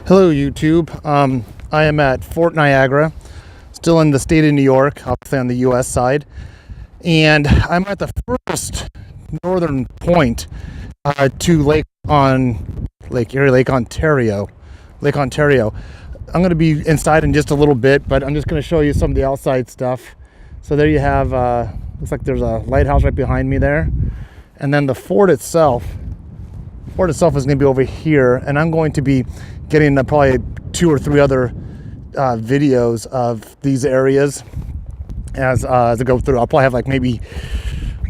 Hello YouTube. I am at Fort Niagara, still in the state of New York, obviously on the US side, and I'm at the first northern point to Lake Erie, Lake Ontario. I'm going to be inside in just a little bit, but I'm just going to show you some of the outside stuff. So there you have, looks like there's a lighthouse right behind me there, and then the fort itself is going to be over here, and I'm going to be getting probably 2 or 3 other videos of these areas as I go through. I'll probably have maybe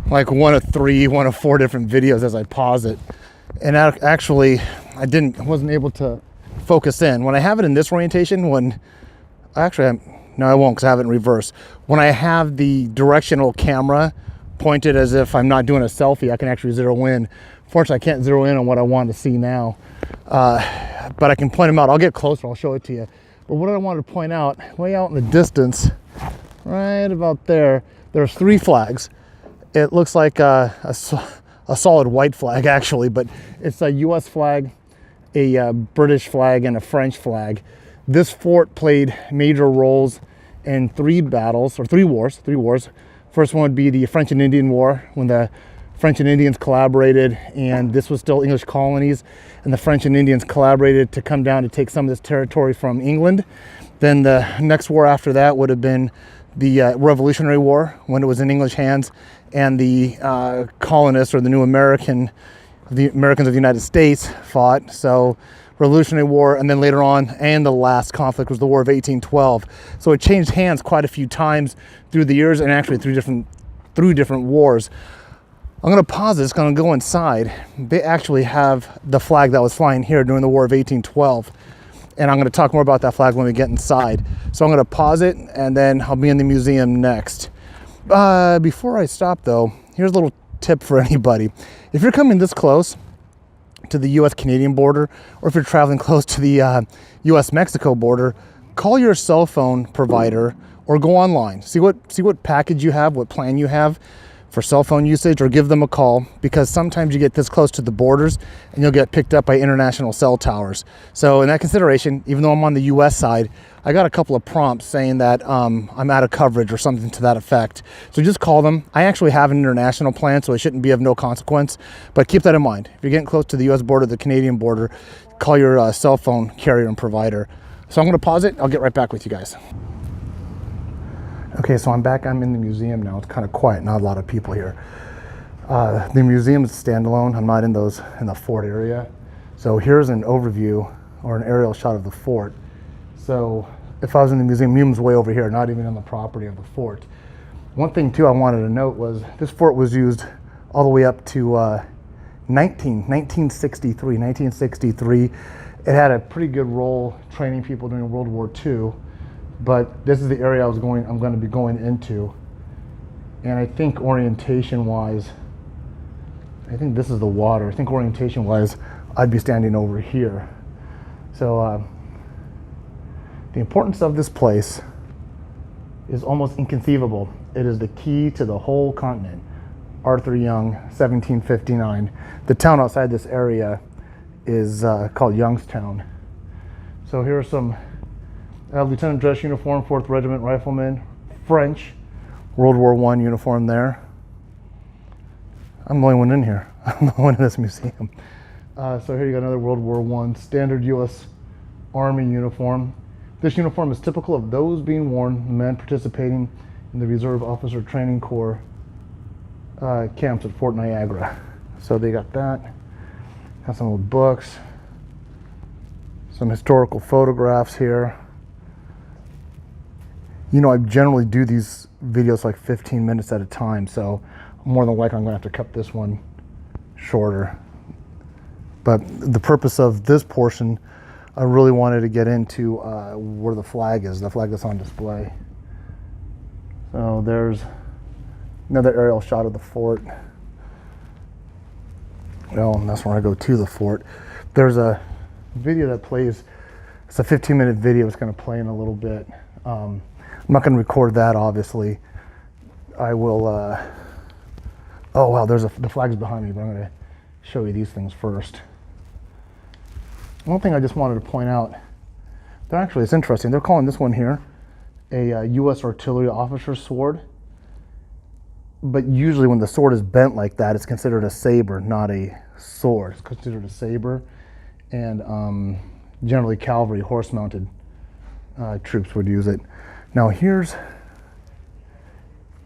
1 of 3, 1 of 4 different videos as I pause it. And actually, I wasn't able to focus in when I have it in this orientation. No, I won't, because I have it in reverse. When I have the directional camera pointed as if I'm not doing a selfie, I can actually zero in. Fortunately, I can't zero in on what I want to see now, but I can point them out. I'll get closer, I'll show it to you. But what I wanted to point out, way out in the distance, right about there, there's 3 flags. It looks like a solid white flag, actually, but it's a US flag, a British flag, and a French flag. This fort played major roles in 3 battles, or 3 wars. First one would be the French and Indian War, when the French and Indians collaborated, and this was still English colonies, and the French and Indians collaborated to come down to take some of this territory from England. Then the next war after that would have been the Revolutionary War, when it was in English hands, and the colonists, or the new Americans of the United States fought. So Revolutionary War, and then later on, and the last conflict was the War of 1812. So it changed hands quite a few times through the years, and actually through different wars. I'm going to pause this, going to go inside. They actually have the flag that was flying here during the War of 1812. And I'm going to talk more about that flag when we get inside. So I'm going to pause it, and then I'll be in the museum next. Before I stop though, here's a little tip for anybody. If you're coming this close to the US-Canadian border, or if you're traveling close to the US-Mexico border, call your cell phone provider or go online. See what package you have, what plan you have for cell phone usage, or give them a call, because sometimes you get this close to the borders and you'll get picked up by international cell towers. So in that consideration, even though I'm on the US side, I got a couple of prompts saying that I'm out of coverage or something to that effect. So just call them. I actually have an international plan, so it shouldn't be of no consequence, but keep that in mind. If you're getting close to the US border, the Canadian border, call your cell phone carrier and provider. So I'm gonna pause it. I'll get right back with you guys. Okay, so I'm back. I'm in the museum now. It's kind of quiet, not a lot of people here. The museum is standalone. I'm not in the fort area. So here's an overview, or an aerial shot of the fort. So if I was in the museum's way over here, not even on the property of the fort. One thing too I wanted to note was this fort was used all the way up to 1963. It had a pretty good role training people during World War II. But this is the area I'm going to be going into. And I think orientation-wise, I think this is the water. I think orientation-wise, I'd be standing over here. So the importance of this place is almost inconceivable. It is the key to the whole continent. Arthur Young, 1759. The town outside this area is called Youngstown. So here are some lieutenant dress uniform, 4th Regiment Rifleman, French, World War I uniform there. I'm the only one in here. I'm the only one in this museum. So here you got another World War I standard U.S. Army uniform. This uniform is typical of those being worn men participating in the Reserve Officer Training Corps camps at Fort Niagara. So they got that. Got some old books, some historical photographs here. You know, I generally do these videos 15 minutes at a time, so more than likely I'm going to have to cut this one shorter. But the purpose of this portion, I really wanted to get into where the flag is, the flag that's on display. So there's another aerial shot of the fort. Well, and that's where I go to the fort. There's a video that plays, it's a 15-minute video, it's going to play in a little bit. I'm not going to record that, obviously. I will, oh wow, the flag's behind me, but I'm going to show you these things first. One thing I just wanted to point out, it's interesting. They're calling this one here a U.S. artillery officer's sword. But usually when the sword is bent like that, it's considered a saber, not a sword. It's considered a saber. And generally cavalry, horse-mounted troops would use it. Now here's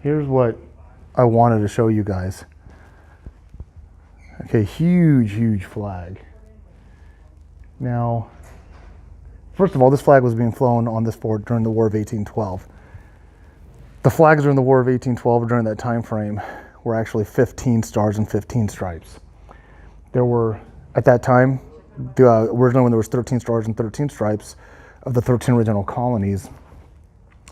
what I wanted to show you guys. Okay, huge flag. Now, first of all, this flag was being flown on this fort during the War of 1812. The flags during the War of 1812 during that time frame were actually 15 stars and 15 stripes. There were, at that time, originally when there was 13 stars and 13 stripes of the 13 original colonies,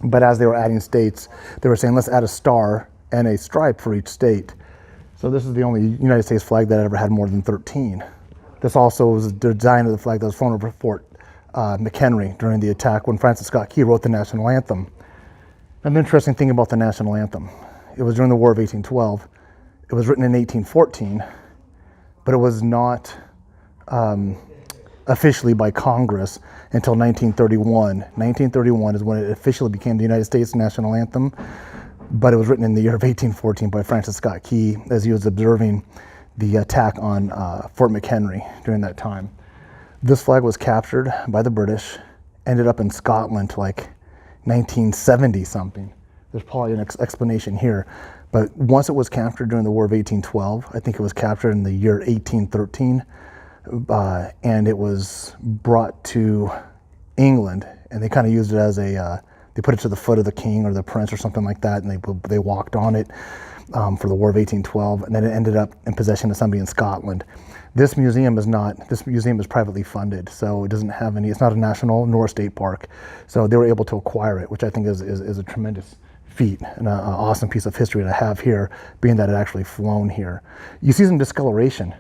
but as they were adding states, they were saying, let's add a star and a stripe for each state. So this is the only United States flag that ever had more than 13. This also was the design of the flag that was flown over Fort McHenry during the attack when Francis Scott Key wrote the national anthem. An interesting thing about the national anthem, it was during the War of 1812. It was written in 1814, but it was not officially by Congress until 1931. 1931 is when it officially became the United States national anthem, but it was written in the year of 1814 by Francis Scott Key as he was observing the attack on Fort McHenry during that time. This flag was captured by the British, ended up in Scotland like 1970 something. There's probably an explanation here, but once it was captured during the War of 1812, I think it was captured in the year 1813, and it was brought to England, and they kind of used it as they put it to the foot of the king or the prince or something like that, and they walked on it for the War of 1812, and then it ended up in possession of somebody in Scotland. This museum is privately funded, so it doesn't have any, it's not a national nor a state park. So they were able to acquire it, which I think is a tremendous feat and an awesome piece of history to have here, being that it actually flown here. You see some discoloration.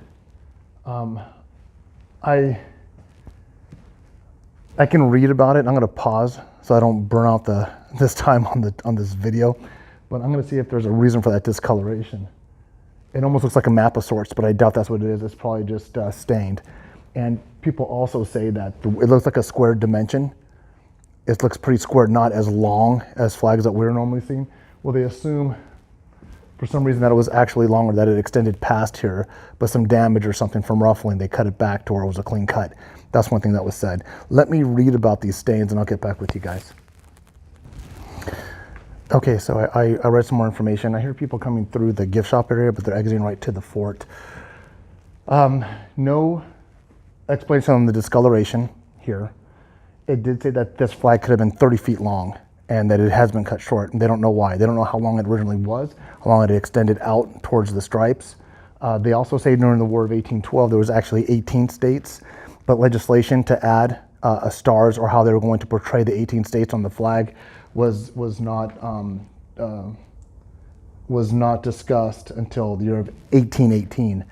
I can read about it. I'm going to pause so I don't burn out this time on this video, but I'm going to see if there's a reason for that discoloration. It almost looks like a map of sorts, but I doubt that's what it is. It's probably just stained. And people also say that it looks like a squared dimension. It looks pretty squared, not as long as flags that we're normally seeing. Well, they assume for some reason that it was actually longer, that it extended past here, but some damage or something from ruffling, they cut it back to where it was a clean cut. That's one thing that was said. Let me read about these stains and I'll get back with you guys. Okay, so I read some more information. I hear people coming through the gift shop area, but they're exiting right to the fort. No explanation on the discoloration here. It did say that this flag could have been 30 feet long and that it has been cut short, and they don't know why. They don't know how long it originally was, how long it extended out towards the stripes. They also say during the War of 1812, there was actually 18 states, but legislation to add stars or how they were going to portray the 18 states on the flag was not discussed until the year of 1818.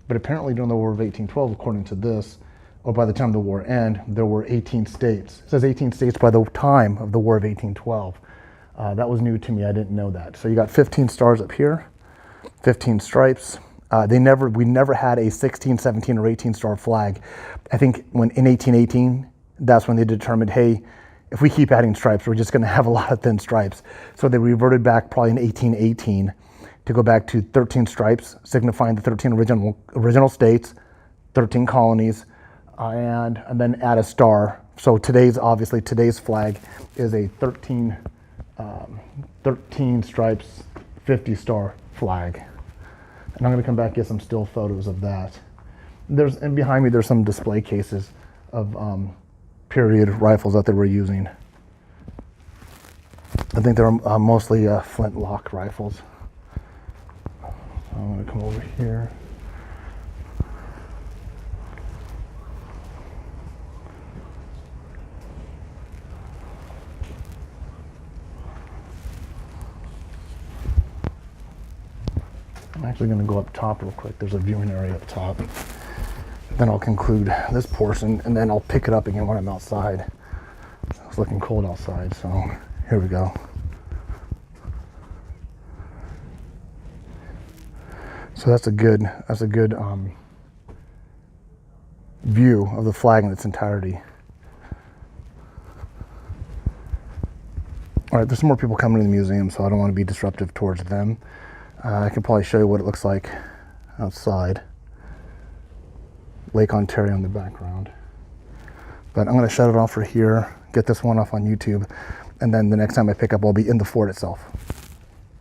But apparently during the War of 1812, according to this, or by the time the war ended, there were 18 states. It says 18 states by the time of the War of 1812. That was new to me. I didn't know that. So you got 15 stars up here, 15 stripes. We never had a 16, 17, or 18 star flag. I think in 1818, that's when they determined, hey, if we keep adding stripes, we're just going to have a lot of thin stripes. So they reverted back probably in 1818 to go back to 13 stripes, signifying the 13 original states, 13 colonies, and then add a star. So today's flag is a 13 stripes, 50 star flag. And I'm going to come back and get some still photos of that. And behind me, there's some display cases of period rifles that they were using. I think they're mostly flintlock rifles. So I'm going to come over here. I'm actually going to go up top real quick. There's a viewing area up top. Then I'll conclude this portion, and then I'll pick it up again when I'm outside. It's looking cold outside, so here we go. So that's a good view of the flag in its entirety. All right, there's some more people coming to the museum, so I don't want to be disruptive towards them. I can probably show you what it looks like outside. Lake Ontario in the background. But I'm going to shut it off for here, get this one off on YouTube, and then the next time I pick up, I'll be in the fort itself.